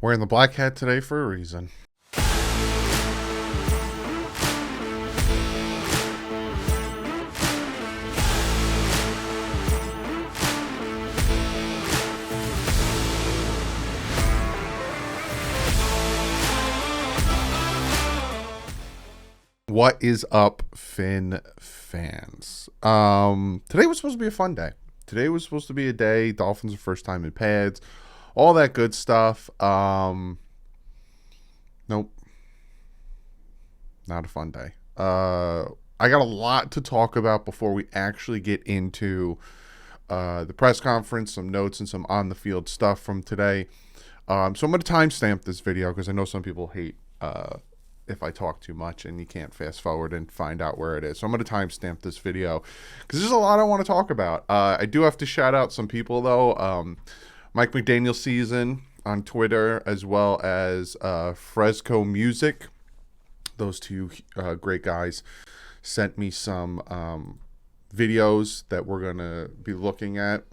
Wearing the black hat today for a reason. What is up, Finn fans? Today was supposed to be a fun day. Today was supposed to be a day. Dolphins are first time in pads, all that good stuff. Nope, not a fun day. I got a lot to talk about before we actually get into the press conference, some notes and some on the field stuff from today. So I'm going to timestamp this video because I know some people hate if I talk too much and you can't fast forward and find out where it is. So I'm going to timestamp this video because there's a lot I want to talk about. I do have to shout out some people though. Mike McDaniel season on Twitter, as well as Fresco Music. Those two great guys sent me some videos that we're going to be looking at,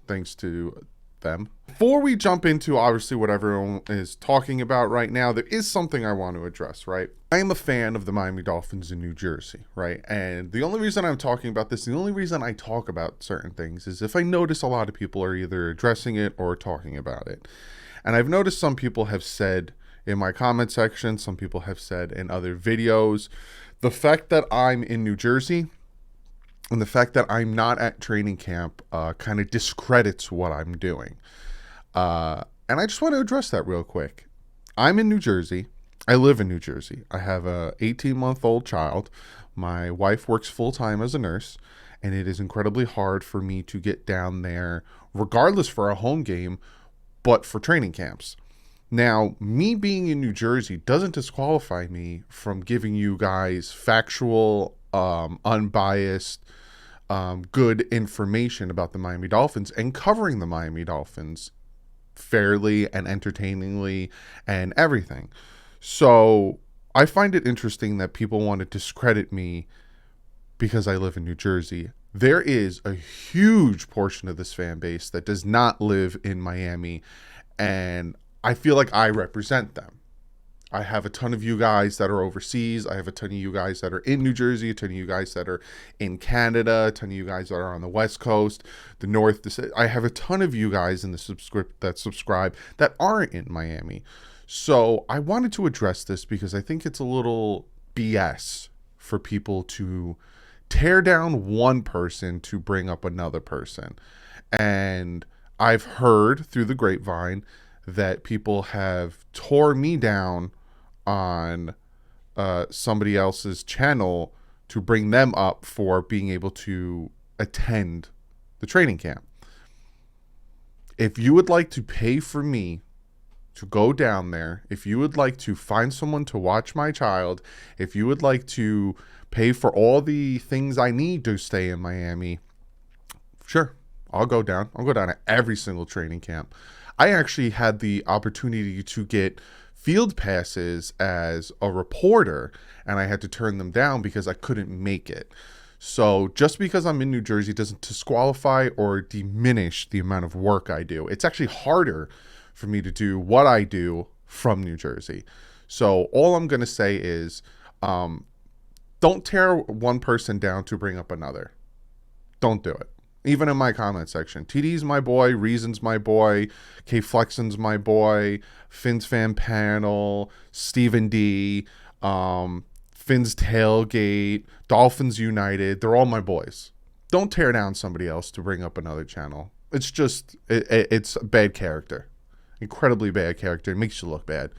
thanks to them. Before we jump into obviously what everyone is talking about right now, there is something I want to address, right? I am a fan of the Miami Dolphins in New Jersey, right? And the only reason I'm talking about this, the only reason I talk about certain things is if I notice a lot of people are either addressing it or talking about it. And I've noticed some people have said in my comment section, some people have said in other videos, the fact that I'm in New Jersey and the fact that I'm not at training camp kind of discredits what I'm doing. And I just want to address that real quick. I'm in New Jersey. I live in New Jersey. I have a 18-month-old child. My wife works full-time as a nurse, and it is incredibly hard for me to get down there, regardless for a home game, but for training camps. Now, me being in New Jersey doesn't disqualify me from giving you guys factual, unbiased, good information about the Miami Dolphins and covering the Miami Dolphins fairly and entertainingly and everything. So I find it interesting that people want to discredit me because I live in New Jersey. There is a huge portion of this fan base that does not live in Miami, and I feel like I represent them. I have a ton of you guys that are overseas. I have a ton of you guys that are in New Jersey, a ton of you guys that are in Canada, a ton of you guys that are on the West Coast, the North. I have a ton of you guys in the subscribe that aren't in Miami. So I wanted to address this because I think it's a little BS for people to tear down one person to bring up another person. And I've heard through the grapevine that people have tore me down on somebody else's channel to bring them up for being able to attend the training camp. If you would like to pay for me to go down there, if you would like to find someone to watch my child, if you would like to pay for all the things I need to stay in Miami, sure, I'll go down. I'll go down to every single training camp. I actually had the opportunity to get field passes as a reporter, and I had to turn them down because I couldn't make it. So just because I'm in New Jersey doesn't disqualify or diminish the amount of work I do. It's actually harder for me to do what I do from New Jersey. So all I'm going to say is don't tear one person down to bring up another. Don't do it. Even in my comment section, TD's my boy, Reason's my boy, K Flexen's my boy, Finn's Fan Panel, Stephen D, Finn's Tailgate, Dolphins United, they're all my boys. Don't tear down somebody else to bring up another channel. It's just, it's a bad character. Incredibly bad character. It makes you look bad,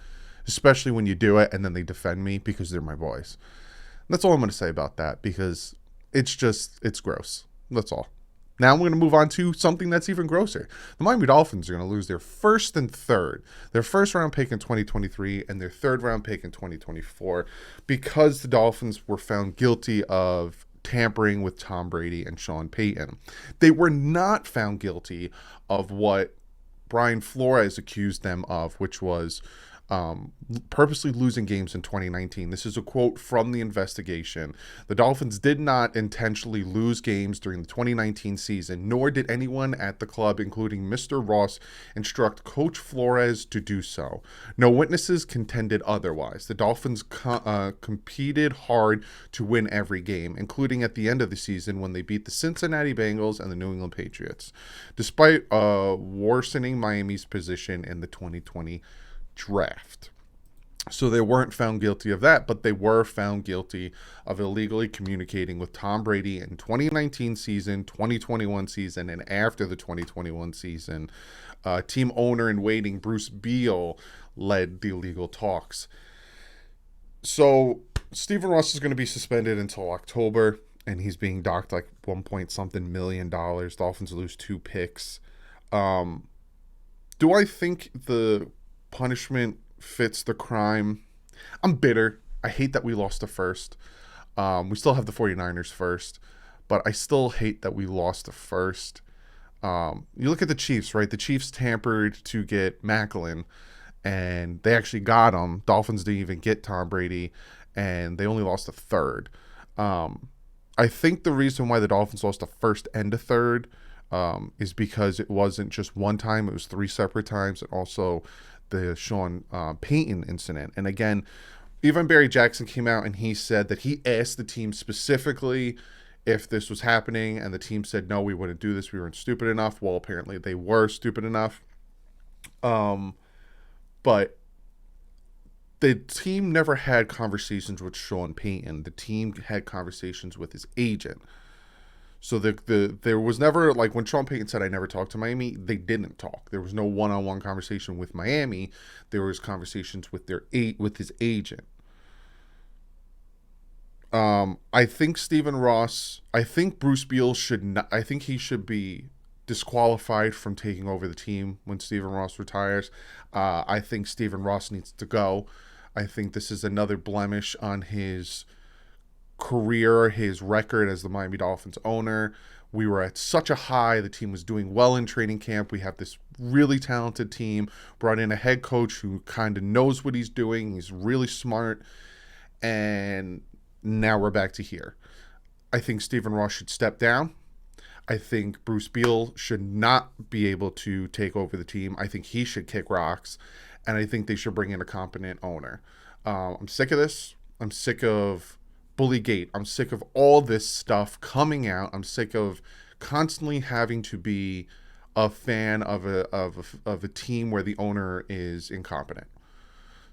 especially when you do it and then they defend me because they're my boys. And that's all I'm going to say about that because it's gross. That's all. Now I'm going to move on to something that's even grosser. The Miami Dolphins are going to lose their first and third, their first round pick in 2023 and their third round pick in 2024 because the Dolphins were found guilty of tampering with Tom Brady and Sean Payton. They were not found guilty of what Brian Flores accused them of, which was purposely losing games in 2019. This is a quote from the investigation. The Dolphins did not intentionally lose games during the 2019 season, nor did anyone at the club, including Mr. Ross, instruct Coach Flores to do so. No witnesses contended otherwise. The Dolphins competed hard to win every game, including at the end of the season when they beat the Cincinnati Bengals and the New England Patriots, despite worsening Miami's position in the 2020 draft. So they weren't found guilty of that, but they were found guilty of illegally communicating with Tom Brady in 2019 season, 2021 season, and after the 2021 season. Team owner in waiting, Bruce Beal, led the illegal talks. So Stephen Ross is going to be suspended until October, and he's being docked like $1 million. Dolphins lose 2 picks. Do I think the punishment fits the crime? I'm bitter. I hate that we lost the first. We still have the 49ers first, but I still hate that we lost the first. You look at the Chiefs, right? The Chiefs tampered to get Macklin, and they actually got him. Dolphins didn't even get Tom Brady, and they only lost a third. I think the reason why the Dolphins lost the first and the third is because it wasn't just one time. It was 3 separate times, and also the Sean Payton incident. And again, even Barry Jackson came out and he said that he asked the team specifically if this was happening, and the team said, no, we wouldn't do this. We weren't stupid enough. Well, apparently they were stupid enough. But the team never had conversations with Sean Payton. The team had conversations with his agent. So there was never, like when Sean Payton said, I never talked to Miami, they didn't talk. There was no one-on-one conversation with Miami. There was conversations with his agent. I think Bruce Beal he should be disqualified from taking over the team when Stephen Ross retires. I think Stephen Ross needs to go. I think this is another blemish on his career, his record as the Miami Dolphins owner. We were at such a high. The team was doing well in training camp. We have this really talented team, brought in a head coach who kind of knows what he's doing. He's really smart. And now we're back to here. I think Stephen Ross should step down. I think Bruce Beal should not be able to take over the team. I think he should kick rocks. And I think they should bring in a competent owner. I'm sick of this. I'm sick of Bullygate. I'm sick of all this stuff coming out. I'm sick of constantly having to be a fan of a team where the owner is incompetent.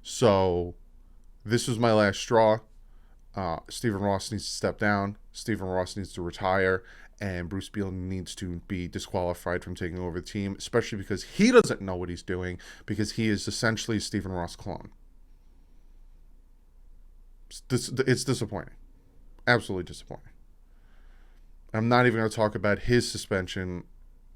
So this was my last straw. Stephen Ross needs to step down. Stephen Ross needs to retire, and Bruce Beal needs to be disqualified from taking over the team, especially because he doesn't know what he's doing, because he is essentially a Stephen Ross clone. It's disappointing. Absolutely disappointing. I'm not even going to talk about his suspension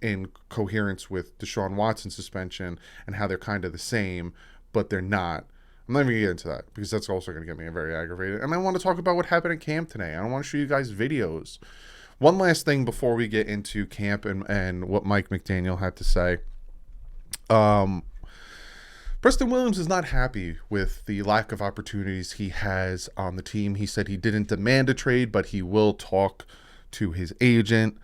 in coherence with Deshaun Watson's suspension and how they're kind of the same, but they're not. I'm not even going to get into that because that's also going to get me very aggravated. And I want to talk about what happened at camp today. I want to show you guys videos. One last thing before we get into camp and what Mike McDaniel had to say. Preston Williams is not happy with the lack of opportunities he has on the team. He said he didn't demand a trade, but he will talk to his agent.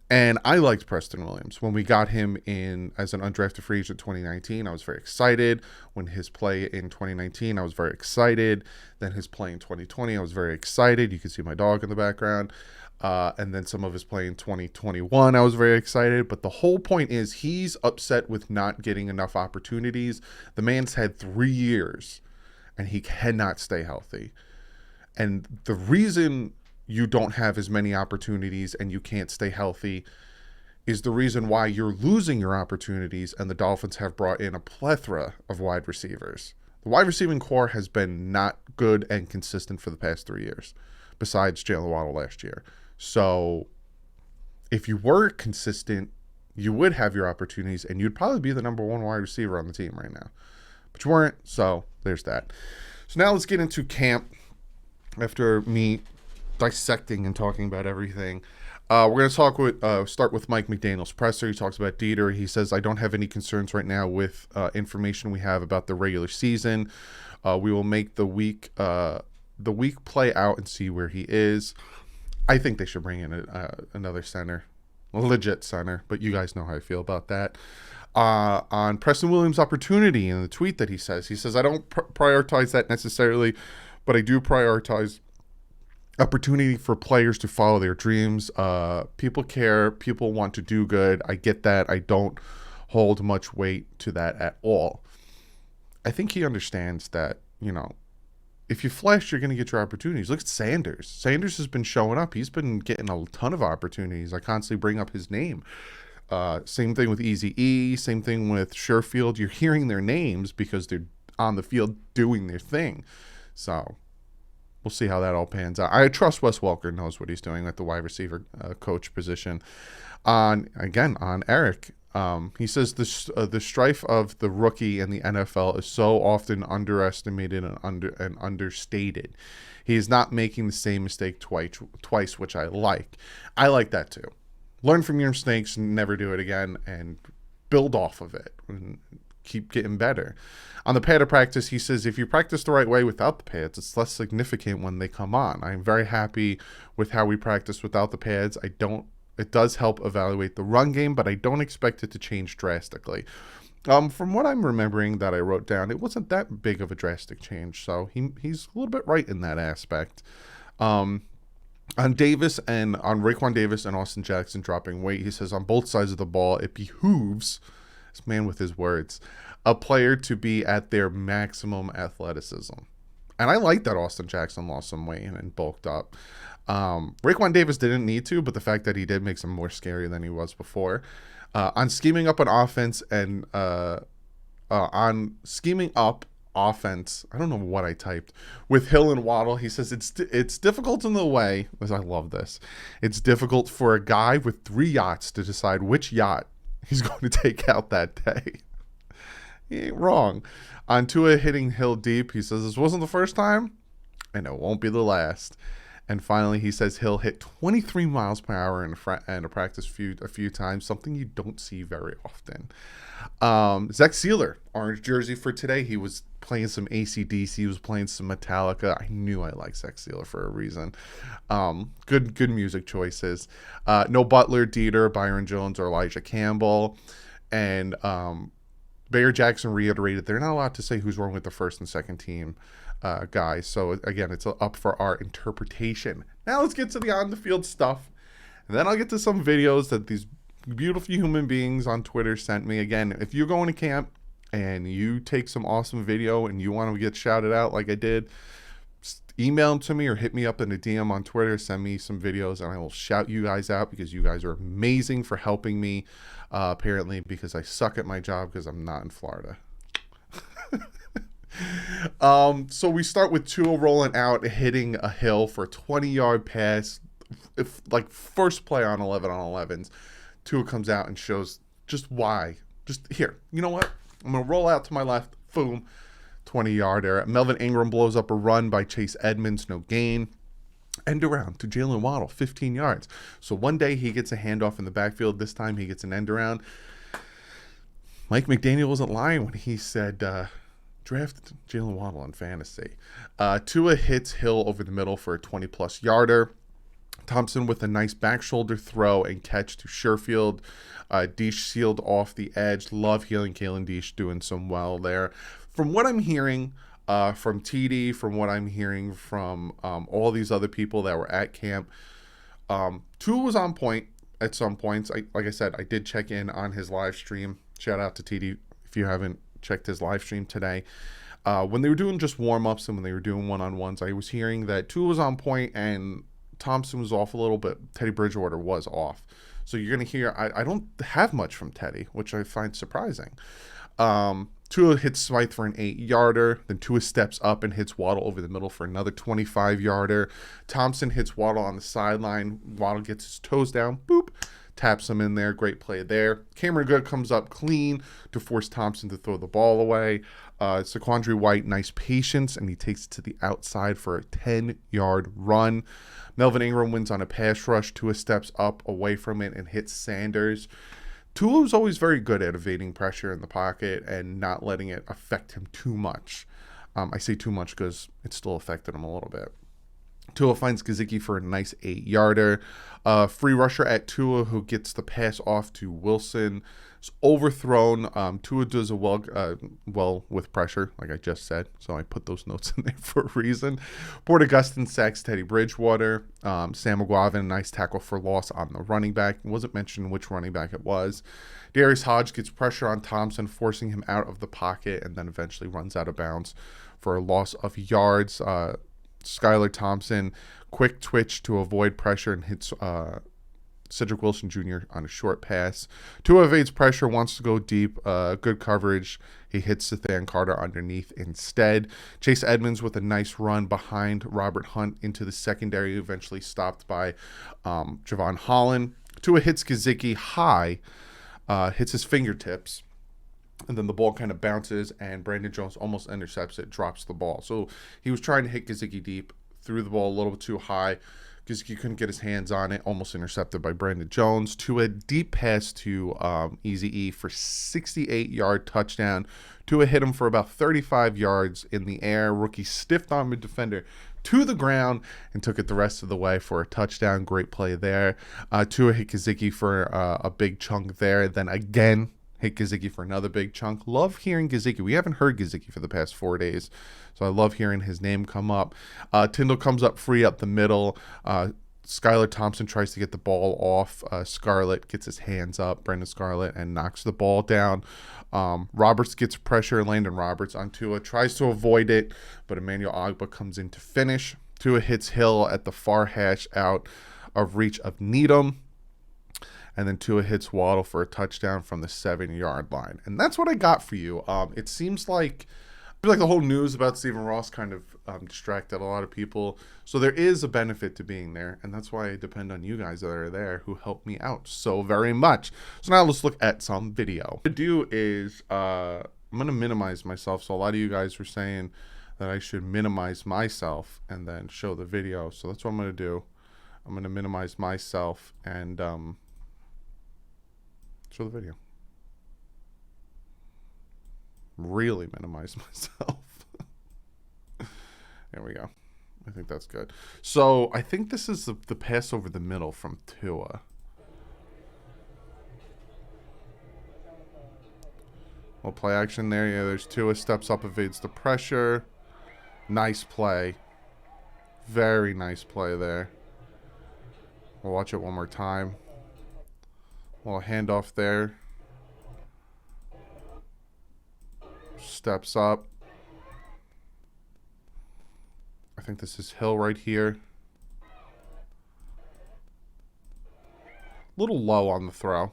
And I liked Preston Williams. When we got him in as an undrafted free agent in 2019, I was very excited. When his play in 2019, I was very excited. Then his play in 2020, I was very excited. You can see my dog in the background. And then some of his play in 2021, I was very excited. But the whole point is he's upset with not getting enough opportunities. The man's had 3 years, and he cannot stay healthy. And the reason you don't have as many opportunities and you can't stay healthy is the reason why you're losing your opportunities, and the Dolphins have brought in a plethora of wide receivers. The wide receiving core has been not good and consistent for the past 3 years, besides Jalen Waddle last year. So if you were consistent, you would have your opportunities, and you'd probably be the number 1 wide receiver on the team right now. But you weren't, so there's that. So now let's get into camp after me dissecting and talking about everything. We're going to start with Mike McDaniel's presser. He talks about Dieter. He says, I don't have any concerns right now with information we have about the regular season. We will make the week play out and see where he is. I think they should bring in another center, a legit center, but you guys know how I feel about that. On Preston Williams' opportunity in the tweet that he says, I don't prioritize that necessarily, but I do prioritize opportunity for players to follow their dreams. People care. People want to do good. I get that. I don't hold much weight to that at all. I think he understands that, if you flex, you're going to get your opportunities. Look at Sanders. Sanders has been showing up. He's been getting a ton of opportunities. I constantly bring up his name. Same thing with Easy Same thing with Sherfield. You're hearing their names because they're on the field doing their thing. So we'll see how that all pans out. I trust Wes Welker knows what he's doing at the wide receiver coach position. On Eric, he says the strife of the rookie in the NFL is so often underestimated and understated. He is not making the same mistake twice, which I like. I like that too. Learn from your mistakes and never do it again, and build off of it and keep getting better. On the pad of practice, he says, if you practice the right way without the pads, it's less significant when they come on. I'm very happy with how we practice without the pads. It does help evaluate the run game, but I don't expect it to change drastically. From what I'm remembering that I wrote down, it wasn't that big of a drastic change, so he's a little bit right in that aspect. On Raekwon Davis and Austin Jackson dropping weight, he says on both sides of the ball, it behooves, this man with his words, a player to be at their maximum athleticism. And I like that Austin Jackson lost some weight and bulked up. Raekwon Davis didn't need to, but the fact that he did makes him more scary than he was before. On scheming up an offense and on scheming up offense, I don't know what I typed, with Hill and Waddle, he says it's difficult in the way, as I love this, it's difficult for a guy with 3 yachts to decide which yacht he's going to take out that day. He ain't wrong. On Tua hitting Hill deep, he says this wasn't the first time, and it won't be the last. And finally, he says Hill hit 23 miles per hour in a practice a few times, something you don't see very often. Zach Sealer, orange jersey for today. He was playing some AC/DC. He was playing some Metallica. I knew I liked Zach Sealer for a reason. Good music choices. No Butler, Dieter, Byron Jones, or Elijah Campbell. And Bayer Jackson reiterated they're not allowed to say who's wrong with the first and second team guys. So again, it's up for our interpretation. Now let's get to the on the field stuff, and then I'll get to some videos that these beautiful human beings on Twitter sent me. Again, if you're going to camp and you take some awesome video and you want to get shouted out like I did, email them to me or hit me up in a DM on Twitter. Send me some videos and I will shout you guys out because you guys are amazing for helping me. Apparently, because I suck at my job because I'm not in Florida. So we start with Tua rolling out, hitting a Hill for a 20-yard pass. First play on 11 on 11s. Tua comes out and shows just why. Just here, you know what? I'm going to roll out to my left. Boom. 20-yarder. Melvin Ingram blows up a run by Chase Edmonds. No gain. End around to Jalen Waddle. 15 yards. So one day he gets a handoff in the backfield. This time he gets an end around. Mike McDaniel wasn't lying when he said draft Jalen Waddle on fantasy. Tua hits Hill over the middle for a 20-plus yarder. Thompson with a nice back shoulder throw and catch to Sherfield. Deesh sealed off the edge. Love healing Kalen Deesh doing some well there. From what I'm hearing from TD, from what I'm hearing from all these other people that were at camp, Tua was on point at some points. Like I said, I did check in on his live stream. Shout out to TD if you haven't checked his live stream today. When they were doing just warm-ups and when they were doing one-on-ones, I was hearing that Tua was on point and Thompson was off a little bit. Teddy Bridgewater was off. So you're going to hear, I don't have much from Teddy, which I find surprising. Tua hits Smythe for an 8-yarder. Then Tua steps up and hits Waddle over the middle for another 25-yarder. Thompson hits Waddle on the sideline. Waddle gets his toes down. Boop. taps him in there. Great play there. Cameron Good comes up clean to force Thompson to throw the ball away. Saquandre White, nice patience, and he takes it to the outside for a 10-yard run. Melvin Ingram wins on a pass rush. Tua steps up away from it and hits Sanders. Tua's always very good at evading pressure in the pocket and not letting it affect him too much. I say too much because it still affected him a little bit. Tua finds Gesicki for a nice 8-yarder. Free rusher at Tua, who gets the pass off to Wilson. It's overthrown. Tua does a well with pressure, like I just said. So I put those notes in there for a reason. Port Augustine sacks Teddy Bridgewater. Sam McGuavin, nice tackle for loss on the running back. It wasn't mentioned which running back it was. Darius Hodge gets pressure on Thompson, forcing him out of the pocket, and then eventually runs out of bounds for a loss of yards. Skylar Thompson, quick twitch to avoid pressure and hits Cedric Wilson Jr. on a short pass. Tua evades pressure, wants to go deep. Good coverage. He hits Sathan Carter underneath instead. Chase Edmonds with a nice run behind Robert Hunt into the secondary, eventually stopped by Javon Holland. Tua hits Gesicki high, hits his fingertips. And then the ball kind of bounces, and Brandon Jones almost intercepts it, drops the ball. So he was trying to hit Gesicki deep, threw the ball a little bit too high. Gesicki couldn't get his hands on it, almost intercepted by Brandon Jones. To a deep pass to Eazy-E for 68-yard touchdown. Tua hit him for about 35 yards in the air. Rookie stiffed-armed a defender to the ground and took it the rest of the way for a touchdown. Great play there. Tua hit Gesicki for a big chunk there. Then again, hit Gesicki for another big chunk. Love hearing Gesicki. We haven't heard Gesicki for the past 4 days, so I love hearing his name come up. Tyndall comes up free up the middle. Skylar Thompson tries to get the ball off. Scarlett gets his hands up, Brendan Scarlett, and knocks the ball down. Roberts gets pressure. Landon Roberts on Tua, tries to avoid it, but Emmanuel Ogbah comes in to finish. Tua hits Hill at the far hash out of reach of Needham. And then Tua hits Waddle for a touchdown from the 7-yard line. And that's what I got for you. It seems like, I feel like the whole news about Stephen Ross kind of distracted a lot of people. So there is a benefit to being there. And that's why I depend on you guys that are there who help me out so very much. So now let's look at some video. What I do is I'm going to minimize myself. So a lot of you guys were saying that I should minimize myself and then show the video. So that's what I'm going to do. I'm going to minimize myself and show the video. Really minimize myself. There we go. I think that's good. So I think this is the pass over the middle from Tua. Well, play action there. Yeah, there's Tua. Steps up, evades the pressure. Nice play. Very nice play there. We'll watch it one more time. Little handoff there. Steps up. I think this is Hill right here. Little low on the throw,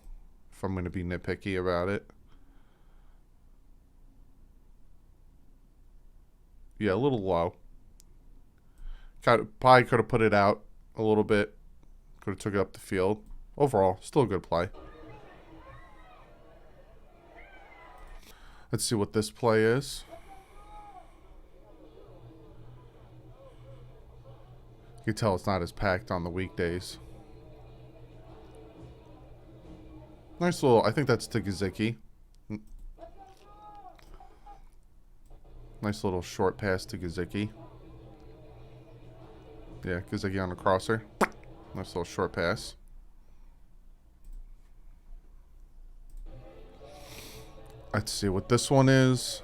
if I'm going to be nitpicky about it. Yeah, a little low. Probably could have put it out a little bit. Could have took it up the field. Overall, still a good play. Let's see what this play is. You can tell it's not as packed on the weekdays. Nice little, I think that's to Gesicki. Nice little short pass to Gesicki. Yeah, Gesicki on the crosser. Nice little short pass. Let's see what this one is.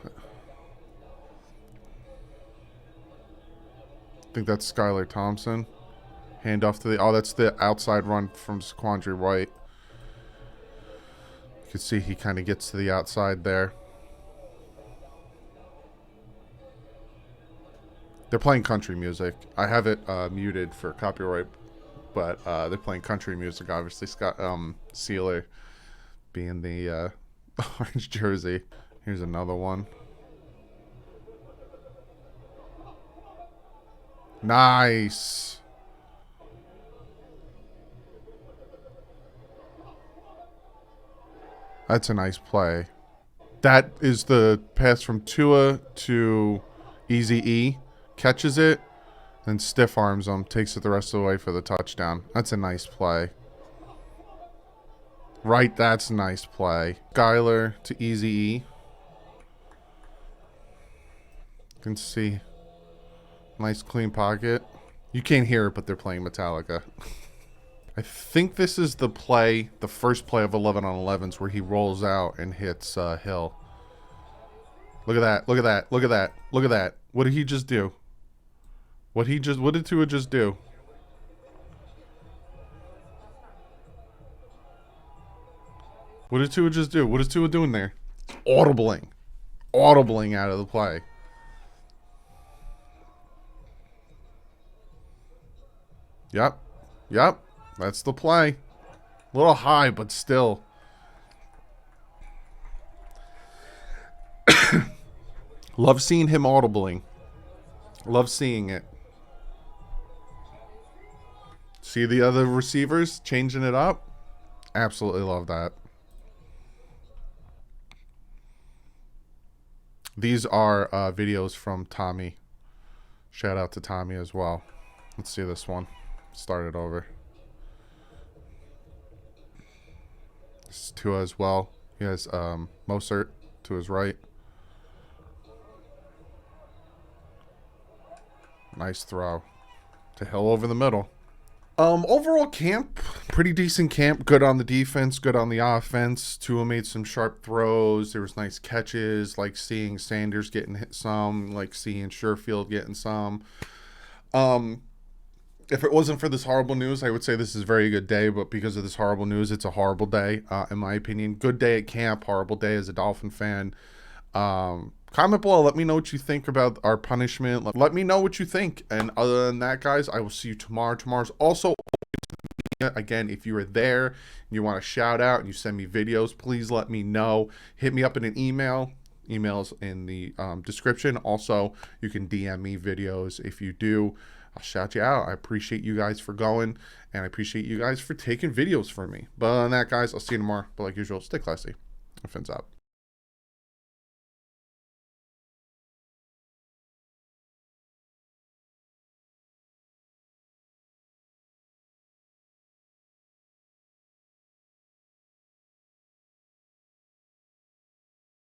I think that's Skylar Thompson. Hand off to the... Oh, that's the outside run from Saquandre White. You can see he kind of gets to the outside there. They're playing country music. I have it muted for copyright, but they're playing country music, obviously. Scott Sealer being the orange jersey. Here's another one. Nice. That's a nice play. That is the pass from Tua to Easy E. Catches it and stiff arms him. Takes it the rest of the way for the touchdown. That's a nice play. Right, that's a nice play. Skyler to Easy E. You can see. Nice clean pocket. You can't hear it, but they're playing Metallica. I think this is the play, the first play of 11 on 11s where he rolls out and hits Hill. Look at that. Look at that. Look at that. Look at that. What did he just do? What did Tua just do? What did Tua just do? What is Tua doing there? Audibling. Audibling out of the play. Yep. Yep. That's the play. A little high, but still. Love seeing him audibling. Love seeing it. See the other receivers changing it up? Absolutely love that. These are videos from Tommy. Shout out to Tommy as well. Let's see this one. Start it over. This is Tua as well. He has Mostert to his right. Nice throw to Hill over the middle. Overall camp, pretty decent camp. Good on the defense, good on the offense. Tua made some sharp throws. There was nice catches, like seeing Sanders getting hit some, like seeing Sherfield getting some. If it wasn't for this horrible news, I would say this is a very good day, but because of this horrible news, it's a horrible day, in my opinion. Good day at camp, horrible day as a Dolphin fan. Comment below. Let me know what you think about our punishment. Let me know what you think. And other than that, guys, I will see you tomorrow. Tomorrow's also again, if you are there and you want to shout out and you send me videos, please let me know. Hit me up in an email. Emails in the description. Also, you can DM me videos. If you do, I'll shout you out. I appreciate you guys for going, and I appreciate you guys for taking videos for me. But other than that, guys, I'll see you tomorrow. But like usual, stay classy. Fins out.